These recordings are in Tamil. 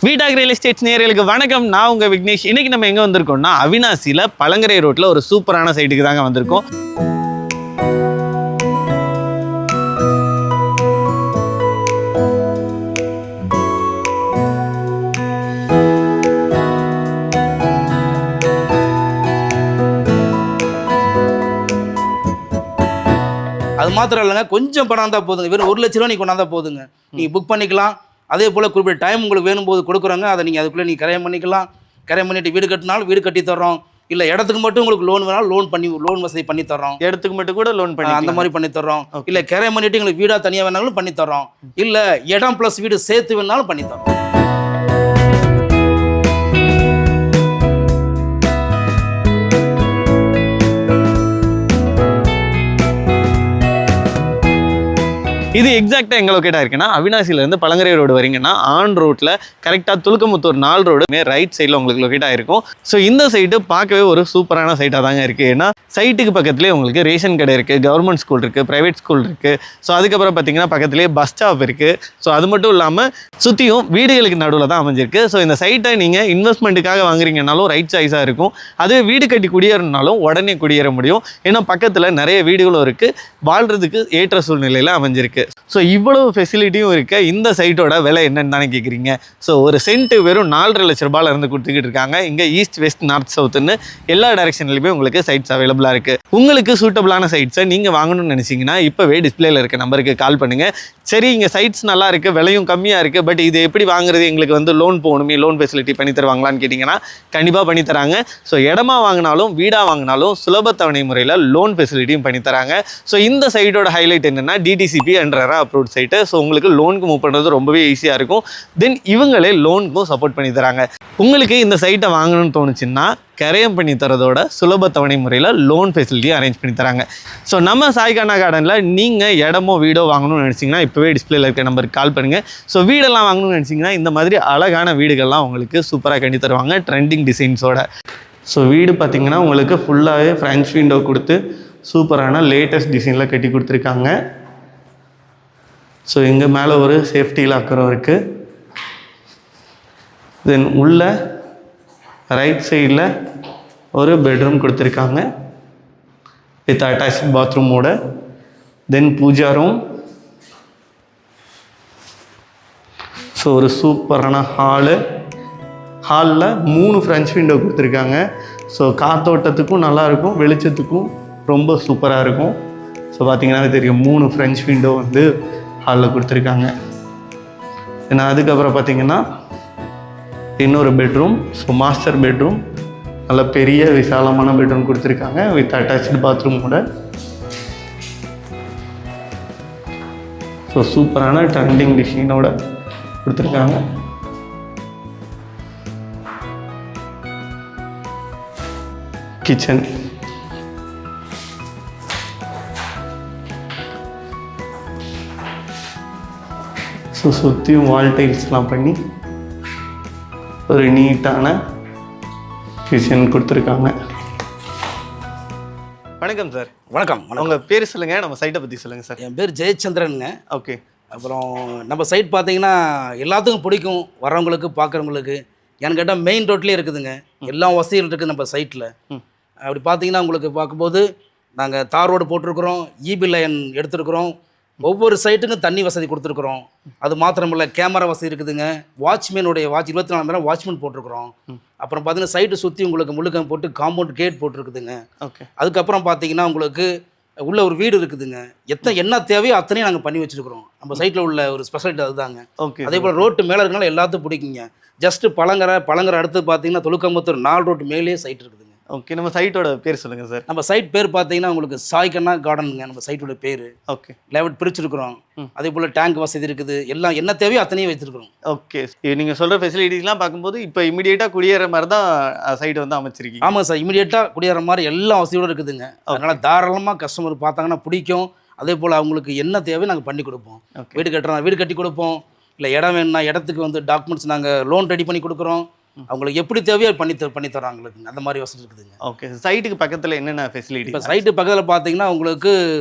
வீடாக் ரியல் எஸ்டேட்ஸ் நேயர்களுக்கு வணக்கம். நான் உங்கள் விக்னேஷ். இன்றைக்கி நம்ம எங்கே வந்திருக்கோம்னா அவினாசியில் பழங்கரை ரோட்டில் ஒரு சூப்பரான சைட்டுக்கு தாங்க வந்திருக்கோம். அது மாத்திரம் இல்லைங்க, கொஞ்சம் பணம் தான் போதுங்க. வெறும் 1 லட்ச ரூபா நீங்கள் கொண்டாந்தா போதுங்க. நீங்கள் புக் பண்ணிக்கலாம். அதே போல் குறிப்பிட்ட டைம் உங்களுக்கு வேணும் போது கொடுக்குறோங்க. அதை நீங்கள் அதுக்குள்ளே நீங்கள் கரையம் பண்ணிக்கலாம். கரையம் பண்ணிவிட்டு வீடு கட்டினாலும் வீடு கட்டி தர்றோம். இல்லை இடத்துக்கு மட்டும் உங்களுக்கு லோன் வேணாலும் லோன் வசதி பண்ணி தர்றோம். இடத்துக்கு மட்டும் கூட லோன் பண்ணி அந்த மாதிரி பண்ணி தர்றோம். இல்லை கரையம் பண்ணிவிட்டு எங்களுக்கு வீடாக தனியாக வேணாலும் பண்ணி தர்றோம். இல்லை இடம் ப்ளஸ் வீடு சேர்த்து வேணாலும் பண்ணி தர்றோம். இது எக்ஸாக்டாக எங்கே லொக்கேட்டாக இருக்குன்னா அவினாசிலேருந்து பழங்கரை ரோடு வரீங்கன்னா ஆன் ரோட்டில் கரெக்டாக துலுக்கமுத்தூர் 4 ரோடுமே ரைட் சைடில் உங்களுக்கு லொக்கேட் ஆகிருக்கும். ஸோ இந்த சைட்டு பார்க்கவே ஒரு சூப்பரான சைட்டாக தாங்க இருக்குது. ஏன்னா சைட்டுக்கு பக்கத்துலேயே உங்களுக்கு ரேஷன் கடை இருக்குது, கவர்மெண்ட் ஸ்கூல் இருக்குது, ப்ரைவேட் ஸ்கூல் இருக்குது. ஸோ அதுக்கப்புறம் பார்த்தீங்கன்னா பக்கத்துலேயே பஸ் ஸ்டாப் இருக்குது. ஸோ அது மட்டும் இல்லாமல் சுற்றியும் வீடுகளுக்கு நடுவில் தான் அமைஞ்சிருக்கு. ஸோ இந்த சைட்டை நீங்கள் இன்வெஸ்ட்மெண்ட்டுக்காக வாங்குறீங்கனாலும் ரைட் சாய்ஸாக இருக்கும். அதுவே வீடு கட்டி குடியேறினாலும் உடனே குடியேற முடியும். ஏன்னா பக்கத்தில் நிறைய வீடுகளும் இருக்குது, வாழ்கிறதுக்கு ஏற்ற சூழ்நிலையில் அமைஞ்சிருக்கு. ஸோ இவ்வளவு ஃபெசிலிட்டியும் இருக்க இந்த சைட்டோட விலை என்னன்னு தானே கேட்குறீங்க. ஸோ ஒரு சென்ட்டு வெறும் 4.5 லட்ச ரூபாயில இருந்து கொடுத்துக்கிட்டு இருக்காங்க. இங்கே ஈஸ்ட் வெஸ்ட் நார்த் சவுத்துன்னு எல்லா டைரக்ஷன்லையுமே உங்களுக்கு சைட்ஸ் அவைலபிளாக இருக்குது. உங்களுக்கு சூட்டபிளான சைட்ஸை நீங்கள் வாங்கணும்னு நினச்சிங்கன்னா இப்போவே டிஸ்பிளேல இருக்க நம்பருக்கு கால் பண்ணுங்கள். சரி, இங்கே சைட்ஸ் நல்லா இருக்குது, விலையும் கம்மியாக இருக்குது, பட் இது எப்படி வாங்குறது, எங்களுக்கு லோன் போகணுமே, லோன் ஃபெசிலிட்டி பண்ணி தருவாங்களான்னு கேட்டிங்கன்னா கண்டிப்பாக பண்ணி தராங்க. ஸோ இடமா வாங்கினாலும் வீடாக வாங்கினாலும் சுலபத்தவணை முறையில் லோன் ஃபெசிலிட்டியும் பண்ணி தராங்க. ஸோ இந்த சைட்டோட ஹைலைட் என்னென்னா DTCP and RERA approved site. So உங்களுக்கு லோனுக்கு மூவ் பண்ணுறது ரொம்பவே ஈஸியாக இருக்கும். தென் இவங்களே லோனுக்கும் சப்போர்ட் பண்ணி தராங்க. உங்களுக்கு இந்த சைட்டை வாங்கணும்னு தோணுச்சுன்னா கரையம் பண்ணி தரதோட சுலபத்தவணை முறையில் லோன் ஃபெசிலிட்டியும் அரேஞ்ச் பண்ணி தராங்க. ஸோ நம்ம சாய்கானா கார்டனில் நீங்கள் இடமோ வீடோ வாங்கணும்னு நினச்சிங்கன்னா இப்போவே டிஸ்பிளேல இருக்க நம்பருக்கு கால் பண்ணுங்கள். ஸோ வீடெல்லாம் வாங்கணும்னு நினச்சிங்கன்னா இந்த மாதிரி அழகான வீடுகள்லாம் உங்களுக்கு சூப்பராக கட்டி தருவாங்க ட்ரெண்டிங் டிசைன்ஸோட. ஸோ வீடு பார்த்திங்கன்னா உங்களுக்கு ஃபுல்லாகவே ஃப்ரெஞ்ச் விண்டோ கொடுத்து சூப்பரான லேட்டஸ்ட் டிசைனில் கட்டி கொடுத்துருக்காங்க. ஸோ இங்கே மேலே ஒரு சேஃப்டி லாக்கரும் இருக்குது. தென் உள்ள ரைட் சைடில் ஒரு பெட்ரூம் கொடுத்துருக்காங்க வித் அட்டாச் பாத்ரூமோட. Then puja room. ஸோ ஒரு சூப்பரான ஹாலில் 3 ஃப்ரெஞ்ச் விண்டோ கொடுத்துருக்காங்க. ஸோ காத்தோட்டத்துக்கும் நல்லாயிருக்கும், வெளிச்சத்துக்கும் ரொம்ப சூப்பராக இருக்கும். ஸோ பார்த்திங்கன்னா தெரியும் 3 ஃப்ரெஞ்ச் விண்டோ ஹாலில் கொடுத்துருக்காங்க. ஏன்னா அதுக்கப்புறம் பார்த்திங்கன்னா இன்னொரு பெட்ரூம். ஸோ மாஸ்டர் பெட்ரூம், நல்ல பெரிய விசாலமான பெட்ரூம் கொடுத்துருக்காங்க வித் அட்டாச்சு பாத்ரூமோட. ஸோ சூப்பரான ட்ரெண்டிங் டிசைனோட கொடுத்துருக்காங்க. கிச்சன். ஸோ சுற்றியும் வால் டைல்ஸ்லாம் பண்ணி ஒரு நீட்டான கிச்சன் கொடுத்துருக்காங்க. வணக்கம் சார். வணக்கம். உங்கள் பேர் சொல்லுங்கள், நம்ம சைட்டை பற்றி சொல்லுங்கள் சார். என் பேர் ஜெயச்சந்திரனுங்க. ஓகே. அப்புறம் நம்ம சைட் பார்த்தீங்கன்னா எல்லாத்துக்கும் பிடிக்கும், வரவங்களுக்கு பார்க்குறவங்களுக்கு. ஏன்னு கேட்டால் மெயின் ரோட்லேயே இருக்குதுங்க, எல்லா வசதியும் இருக்குது நம்ம சைட்டில். அப்படி பார்த்தீங்கன்னா உங்களுக்கு பார்க்கும்போது நாங்கள் தார் ரோடு போட்டிருக்கிறோம், இபி லைன் எடுத்துருக்குறோம், ஒவ்வொரு சைட்டுக்கும் தண்ணி வசதி கொடுத்துருக்குறோம். அது மாத்திரமில்ல கேமரா வசதி இருக்குதுங்க, வாட்ச்மேனுடைய 24 மணி நேரம் வாட்ச்மேன் போட்டிருக்கிறோம். அப்புறம் பார்த்தீங்கன்னா சைட்டு சுற்றி உங்களுக்கு முழுக்க போட்டு காம்பவுண்ட் கேட் போட்டிருக்குதுங்க. ஓகே. அதுக்கப்புறம் பார்த்தீங்கன்னா உங்களுக்கு உள்ள ஒரு வீடு இருக்குதுங்க. என்ன தேவையோ அத்தனையும் நாங்கள் பண்ணி வச்சுருக்கிறோம். நம்ம சைட்டில் உள்ள ஒரு ஸ்பெஷாலிட்டி அதுதாங்க. ஓகே. அதே போல் ரோட்டு மேலே இருக்கனால எல்லாத்துக்கும் பிடிக்குங்க. ஜஸ்ட்டு பழங்கரை அடுத்து பார்த்தீங்கன்னா துலுக்கமுத்தூர் 4 ரோட்டு மேலேயே சைட் இருக்குதுங்க. ஓகே. நம்ம சைட்டோட பேர் சொல்லுங்கள் சார். நம்ம சைட் பேர் பார்த்தீங்கன்னா உங்களுக்கு சாய்கண்ணா கார்டனுங்க நம்ம சைட்டோட பேர். ஓகே. லேவட் பிரிச்சுருக்குறோம். அதே போல் டேங்க் வசதி இருக்குது, எல்லாம் என்ன தேவையோ அத்தனையும் வச்சுருக்கிறோம். ஓகே. நீங்கள் சொல்கிற ஃபெசிலிட்டிஸ்லாம் பார்க்கும்போது இப்போ இமீடியட்டாக குடியேற மாதிரி தான் சைட் அமைச்சிருக்கீங்க. ஆமாம் சார், இமீடியட்டாக குடியேற மாதிரி எல்லா வசதியோடு இருக்குதுங்க. அதனால் தாராளமாக கஸ்டமர் பார்த்தாங்கன்னா பிடிக்கும். அதே போல் அவங்களுக்கு என்ன தேவையோ நாங்கள் பண்ணி கொடுப்போம். வீடு கட்டுறோம், வீடு கட்டி கொடுப்போம். இல்லை இடம் வேணும்னா இடத்துக்கு டாக்குமெண்ட்ஸ் நாங்கள் லோன் ரெடி பண்ணி கொடுக்குறோம். அவங்களுக்கு எப்படி தேவையோ பண்ணி தர்றாங்களுக்கு அந்த மாதிரி வசதி இருக்குதுங்க. ஓகே. சைட்டுக்கு பக்கத்தில் என்னென்ன ஃபெசிலிட்டி? இப்போ சைட்டு பக்கத்தில் பார்த்தீங்கன்னா உங்களுக்கு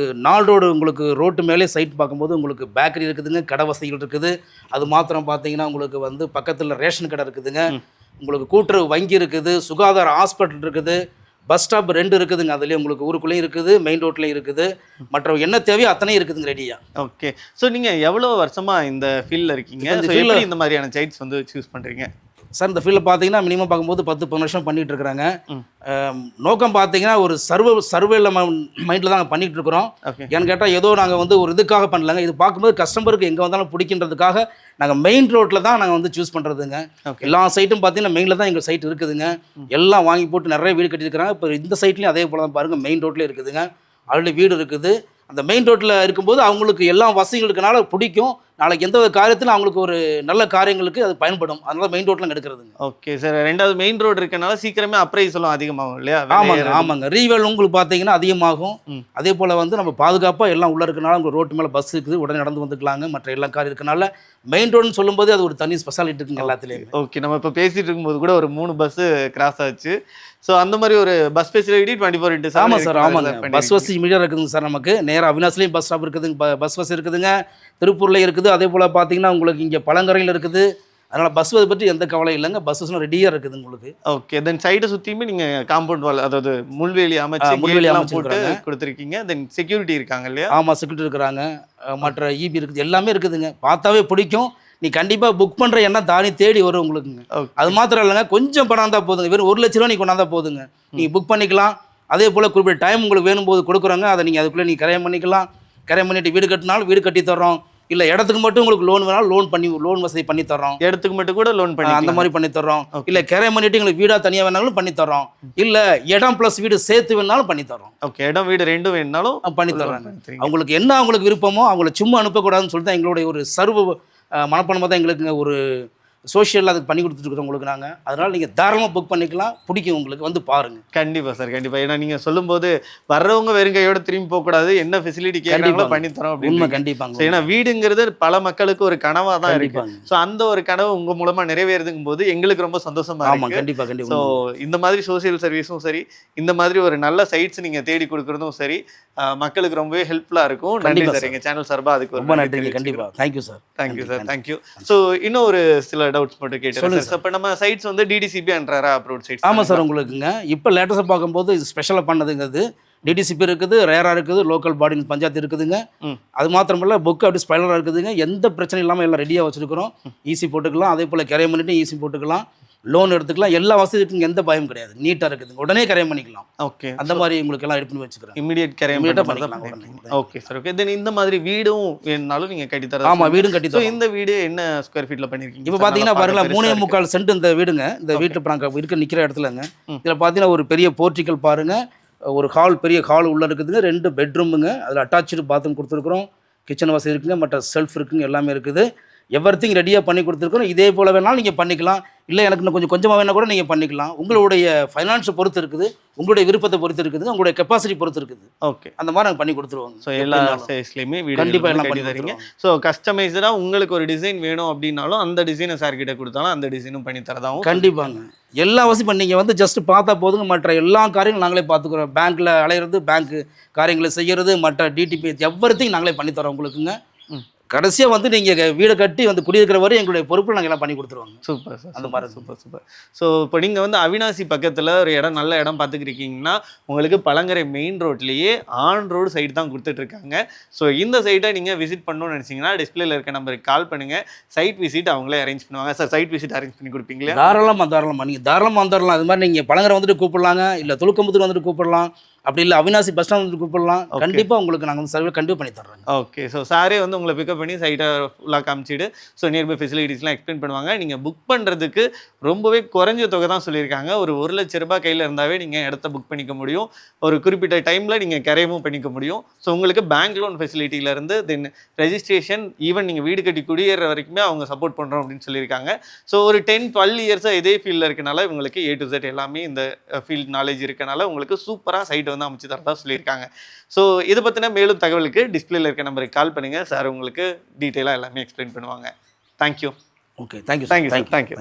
4 ரோடு, உங்களுக்கு ரோட்டு மேலே சைட் பார்க்கும்போது உங்களுக்கு பேக்கரி இருக்குதுங்க, கடை வசதிகள் இருக்குது. அது மாத்திரம் பார்த்தீங்கன்னா உங்களுக்கு வந்து பக்கத்தில் ரேஷன் கடை இருக்குதுங்க, உங்களுக்கு கூட்டுறவு வங்கி இருக்குது, சுகாதார ஹாஸ்பிட்டல் இருக்குது, பஸ் ஸ்டாப் 2 இருக்குதுங்க. அதுலேயே உங்களுக்கு ஊருக்குள்ளேயும் இருக்குது, மெயின் ரோட்லேயும் இருக்குது. மற்ற என்ன தேவையோ அத்தனை இருக்குதுங்க ரெடியாக. ஓகே. ஸோ நீங்கள் எவ்வளோ வருஷமாக இந்த ஃபீல்டில் இருக்கீங்க? இந்த ஃபீல்டில் இந்த மாதிரியான சைட்ஸ் வந்து சூஸ் பண்ணுறீங்க? சார் இந்த ஃபீல்டில் பார்த்தீங்கன்னா மினிமம் பார்க்கும்போது 10-15 வருஷம் பண்ணிகிட்டு இருக்கிறாங்க. நோக்கம் பார்த்தீங்கன்னா ஒரு சர்வேல மைண்டில் தான் நாங்கள் பண்ணிகிட்டு இருக்கிறோம். ஏன்னு கேட்டால் ஏதோ நாங்கள் வந்து ஒரு இதுக்காக பண்ணலாங்க, இது பார்க்கும்போது கஸ்டமருக்கு எங்கே வந்தாலும் பிடிக்கின்றதுக்காக நாங்கள் மெயின் ரோட்டில் தான் நாங்கள் வந்து சூஸ் பண்ணுறதுங்க. எல்லா சைட்டும் பார்த்தீங்கன்னா மெயினில் தான் எங்கள் சைட் இருக்குதுங்க. எல்லாம் வாங்கி போட்டு நிறைய வீடு கட்டியிருக்கிறாங்க. இப்போ இந்த சைட்லேயும் அதே போல் தான் பாருங்கள், மெயின் ரோட்லேயே இருக்குதுங்க, ஆல்ரெடி வீடு இருக்குது. அந்த மெயின் ரோட்டில் இருக்கும்போது அவங்களுக்கு எல்லா வசதிகள் இருக்கனால பிடிக்கும். நாளைக்கு எந்த ஒரு காரியத்திலும் அவங்களுக்கு ஒரு நல்ல காரியங்களுக்கு அது பயன்படும். அதனால மெயின் ரோட்லாம் எடுக்கிறதுங்க. Okay sir. ரெண்டாவது மெயின் ரோடு இருக்கனால சீக்கிரமே அப்ரைசலும் அதிகமாகும் இல்லையா? ஆமாங்க. ரீவேல் உங்களுக்கு பார்த்தீங்கன்னா அதிகமாகும். அதே போல் வந்து நம்ம பாதுகாப்பாக எல்லாம் உள்ளே இருக்கனால உங்கள் ரோட்டு மேலே பஸ் இருக்குது, உடனே நடந்து வந்துக்கலாங்க. மற்ற எல்லா காரியம் இருக்கனால மெயின் ரோடுன்னு சொல்லும்போது அது ஒரு தனி ஸ்பெஷாலிட்டி இருக்குங்க எல்லாத்துலேயும். ஓகே. நம்ம இப்போ பேசிகிட்டு இருக்கும்போது கூட ஒரு 3 பஸ்ஸு கிராஸ் ஆச்சு. ஸோ அந்த மாதிரி ஒரு பஸ் ஃபெசிலிட்டி 24/7. ஆமாம் சார், ஆமாங்க. பஸ் வசதி இமீடியாக இருக்குதுங்க சார். நமக்கு நேராக அவினாசிலையும் பஸ் ஸ்டாப் இருக்குதுங்க, பஸ் வசதி இருக்குதுங்க, திருப்பூர்லேயும் இருக்குது. அதே போல் பார்த்தீங்கன்னா உங்களுக்கு இங்கே பழங்கரையில் இருக்குது. அதனால் பஸ் வசதி பற்றி எந்த கவலையும் இல்லைங்க, பஸ்ஸும் ரெடியாக இருக்குது உங்களுக்கு. ஓகே. தென் சைடு சுற்றியுமே நீங்கள் காம்பவுண்ட் வால், அதாவது முள்வேலி அமைச்சு போட்டு கொடுத்துருக்கீங்க. தென் செக்யூரிட்டி இருக்காங்க இல்லையா? ஆமாம், செக்யூரிட்டி இருக்கிறாங்க, மற்ற இபி இருக்குது, எல்லாமே இருக்குதுங்க. பார்த்தாவே பிடிக்கும். நீ கண்டிப்பாக புக் பண்ணுற எண்ணம் தானே தேடி வரும் உங்களுக்குங்க. அது மாத்திரம் இல்லைங்க, கொஞ்சம் பணம் இருந்தால் போதுங்க, வெறும் 1 லட்ச ரூபா நீ கொண்டாந்தா போதுங்க, நீங்கள் புக் பண்ணிக்கலாம். அதே போல் குறிப்பிட்ட டைம் உங்களுக்கு வேணும் போது கொடுக்குறாங்க, அதை நீங்கள் அதுக்குள்ளே நீங்கள் கரையம் பண்ணிக்கலாம். கரையம் பண்ணிவிட்டு வீடு கட்டினாலும் வீடு கட்டி தர்றோம். இல்லை இடத்துக்கு மட்டும் உங்களுக்கு லோன் வேணாலும் லோன் வசதி பண்ணி தர்றோம். இடத்துக்கு மட்டும் கூட லோன் பண்ணி அந்த மாதிரி பண்ணி தர்றோம். இல்லை கரையம் பண்ணிவிட்டு உங்களுக்கு வீடாக தனியாக வேணாலும் பண்ணி தர்றோம். இல்லை இடம் ப்ளஸ் வீடு சேர்த்து வேணாலும் பண்ணி தர்றோம். ஓகே. இடம் வீடு 2 வேணாலும் பண்ணி தர்றாங்க. அவங்களுக்கு என்ன அவங்களுக்கு விருப்பமோ அவங்கள சும்மா அனுப்பக்கூடாதுன்னு சொல்லிட்டு தான் எங்களுடைய ஒரு சர்வ மனப்பான்மை தான் எங்களுக்குங்க. ஒரு சோஷியலில் அதுக்கு பண்ணி கொடுத்துருக்குறோம் உங்களுக்கு நாங்கள். அதனால் நீங்கள் தாராளமாக புக் பண்ணிக்கலாம், பிடிக்கும் உங்களுக்கு, வந்து பாருங்கள். கண்டிப்பாக சார், கண்டிப்பாக. ஏன்னா நீங்கள் சொல்லும்போது வர்றவங்க வெறும் கையோட திரும்பி போகக்கூடாது, என்ன ஃபெசிலிட்டி கேட்குறாங்களோ பண்ணித்தரோம் அப்படின்னு. கண்டிப்பாங்க. ஏன்னா வீடுங்கிறது பல மக்களுக்கு ஒரு கனவாக தான் இருக்கு. ஸோ அந்த ஒரு கனவு உங்கள் மூலமாக நிறைவேறதுங்கும் போது எங்களுக்கு ரொம்ப சந்தோஷமாக இருக்கு. கண்டிப்பாக. ஸோ இந்த மாதிரி சோசியல் சர்வீஸும் சரி, இந்த மாதிரி ஒரு நல்ல சைட்ஸ் நீங்கள் தேடி கொடுக்குறதும் சரி, மக்களுக்கு ரொம்பவே ஹெல்ப்ஃபுல்லாக இருக்கும். நன்றி சார், எங்கள் சேனல் சார்பாக அதுக்கு ரொம்ப நன்றி. கண்டிப்பாக thank you sir. Thank you sir, thank you. So இன்னும் ஒரு சில டவுட்ஸ் மட்டும் கேட்டேன். இப்போ நம்ம சைட்ஸ் வந்து டிடிசிபி அண்ட் அப்ரூவ்ட் சைட்ஸ். ஆமாம் சார், உங்களுக்குங்க இப்போ லேட்டஸ்ட்டாக பார்க்கும்போது இது ஸ்பெஷலாக பண்ணதுங்கிறது டிடிசிபி இருக்குது, ரேரா இருக்குது, லோக்கல் பாடி பஞ்சாயத்து இருக்குதுங்க. அது மாத்திரமில்ல புக் அப்படி ஸ்பைலராக இருக்குதுங்க. எந்த பிரச்சனையும் இல்லாமல் எல்லாம் ரெடியாக வச்சுருக்கிறோம். ஈஸி போட்டுக்கலாம். அதே போல் கரையம் பண்ணிவிட்டு ஈஸி போட்டுக்கலாம், லோன் எடுத்துக்கலாம். எல்லா வசதிக்கும் எந்த பயம் கிடையாது, நீட்டாக இருக்குதுங்க. உடனே கரையம் பண்ணிக்கலாம். ஓகே. அந்த மாதிரி உங்களுக்கு எல்லாம் ரெடி பண்ணி வச்சுக்கிறேன். இமிடியேட் கரையம் பண்ணிக்கலாம். Okay sir, okay. தென் இந்த மாதிரி வீடும் வேணும்னாலும் நீங்கள் கட்டி தரலாம். ஆமாம், வீடும் கட்டி தரோம். இந்த வீடு என்ன ஸ்கொயர் ஃபீட்டில் பண்ணியிருக்கீங்க? இப்போ பார்த்தீங்கன்னா பாருங்களேன், 3.25 சென்ட் இந்த வீடுங்க. இந்த வீட்டில் இப்போ நாங்கள் இருக்க நிற்கிற இடத்துலங்க. இதில் பார்த்தீங்கன்னா ஒரு பெரிய போர்ட்டிக்கல் பாருங்கள், ஒரு ஹால், பெரிய ஹால் உள்ளே இருக்குதுங்க, 2 பெட்ரூமுங்க, அதில் அட்டாச்சு பாத்ரூம் கொடுத்துருக்குறோம், கிச்சன் வசதி இருக்குங்க, மற்ற செல்ஃப் இருக்குங்க, எல்லாமே இருக்குது. எவ்ரிதிங் ரெடியாக பண்ணி கொடுத்துருக்கோம். இதே போல் வேணாலும் நீங்கள் பண்ணிக்கலாம். இல்லை எனக்கு இன்னும் கொஞ்சமாக வேணால் கூட நீங்கள் பண்ணிக்கலாம். உங்களுடைய ஃபைனான்ஸை பொறுத்து இருக்குது, உங்களுடைய விருப்பத்தை பொறுத்து இருக்குது, உங்களுடைய கெப்பாசிட்டி பொறுத்து இருக்குது. ஓகே. அந்த மாதிரி நாங்கள் பண்ணி கொடுத்துருவோங்க. ஸோ எல்லா சைஸ்லையுமே வீடு கண்டிப்பாக எல்லாம் பண்ணி தரீங்க. ஸோ கஸ்டமைஸ்டாக உங்களுக்கு ஒரு டிசைன் வேணும் அப்படின்னாலும் அந்த டிசைனை சார்கிட்ட கொடுத்தாலும் அந்த டிசைனும் பண்ணி தரதாகவும். கண்டிப்பாங்க. எல்லா வசதியும் நீங்கள் வந்து ஜஸ்ட் பார்த்தா போதுங்க. மற்ற எல்லா காரியங்களும் நாங்களே பார்த்துக்குறோம். பேங்க்கில் அலையிறது, பேங்க் காரியங்களை செய்கிறது, மற்ற டிடிபி எவ்ரிதிங் நாங்களே பண்ணித்தரோம் உங்களுக்குங்க. கடைசியாக வந்து நீங்கள் வீடை கட்டி வந்து குடியிருக்கிற வரை எங்களுடைய பொறுப்பில் நாங்கள் எல்லாம் பண்ணி கொடுத்துருவாங்க. சூப்பர் சார், அந்த மாதிரி சூப்பர். ஸோ இப்போ நீங்கள் வந்து அவினாசி பக்கத்தில் ஒரு இடம், நல்ல இடம் பார்த்துக்கிருக்கீங்கன்னா உங்களுக்கு பழங்கரை மெயின் ரோட்லேயே ஆன் ரோடு சைடு தான் கொடுத்துட்ருக்காங்க. ஸோ இந்த சைட்டை நீங்கள் விசிட் பண்ணணும்னு நினச்சிங்கன்னா டிஸ்பிளேல இருக்க நம்பருக்கு கால் பண்ணுங்கள். சைட் விசிட் அவங்களே அரேஞ்ச் பண்ணுவாங்க. சார் சைட் விசிட் அரேஞ்ச் பண்ணி கொடுப்பீங்களா? தாராளமாக நீங்கள் தாராளமாக வந்துடலாம். அது மாதிரி நீங்கள் பழங்கரை வந்துட்டு கூப்பிடலாங்க, இல்லை துலுக்கம்புத்தூர் வந்துட்டு கூப்பிடலாம், அப்படி இல்லை அவினாசி பஸ் ஸ்டாண்ட் வந்து கூப்பிடலாம். கண்டிப்பாக உங்களுக்கு நாங்கள் வந்து சர்வே கண்டிப்பாக பண்ணி தர்றோம். ஓகே. ஸோ சாரே வந்து உங்களை பிக்கப் பண்ணி சைட்டை ஃபுல்லாக காமிச்சிட்டு ஸோ நியர்பை ஃபெசிலிட்டிஸ்லாம் எக்ஸ்பிளைன் பண்ணுவாங்க. நீங்கள் புக் பண்ணுறதுக்கு ரொம்பவே குறைஞ்ச தொகை தான் சொல்லியிருக்காங்க. ஒரு 1 லட்ச ரூபாய் கையில் இருந்தாவே நீங்கள் இடத்த புக் பண்ணிக்க முடியும். ஒரு குறிப்பிட்ட டைமில் நீங்கள் கரையவும் பண்ணிக்க முடியும். ஸோ உங்களுக்கு பேங்க் லோன் ஃபெசிலிட்டியிலேருந்து தென் ரெஜிஸ்ட்ரேஷன், ஈவன் நீங்கள் வீடு கட்டி குடியேற வரைக்குமே அவங்க சப்போர்ட் பண்ணுறோம் அப்படின்னு சொல்லியிருக்காங்க. ஸோ ஒரு 10-12 இயர்ஸாக இதே ஃபீல்டில் இருக்கனால இவங்களுக்கு A to Z எல்லாமே இந்த ஃபீல்ட் நாலேஜ் இருக்கனால உங்களுக்கு சூப்பராக சைட்டை வந்து அமைச்சு தரதா சொல்லியிருக்காங்க. ஸோ இதை பற்றின மேலும் தகவலுக்கு டிஸ்பிளேல இருக்க நம்பருக்கு கால் பண்ணுங்கள். சார் உங்களுக்கு டீட்டெயிலாக எல்லாமே எக்ஸ்பிளைன் பண்ணுவாங்க. தேங்க்யூ. Okay, thank you. தேங்க்யூ.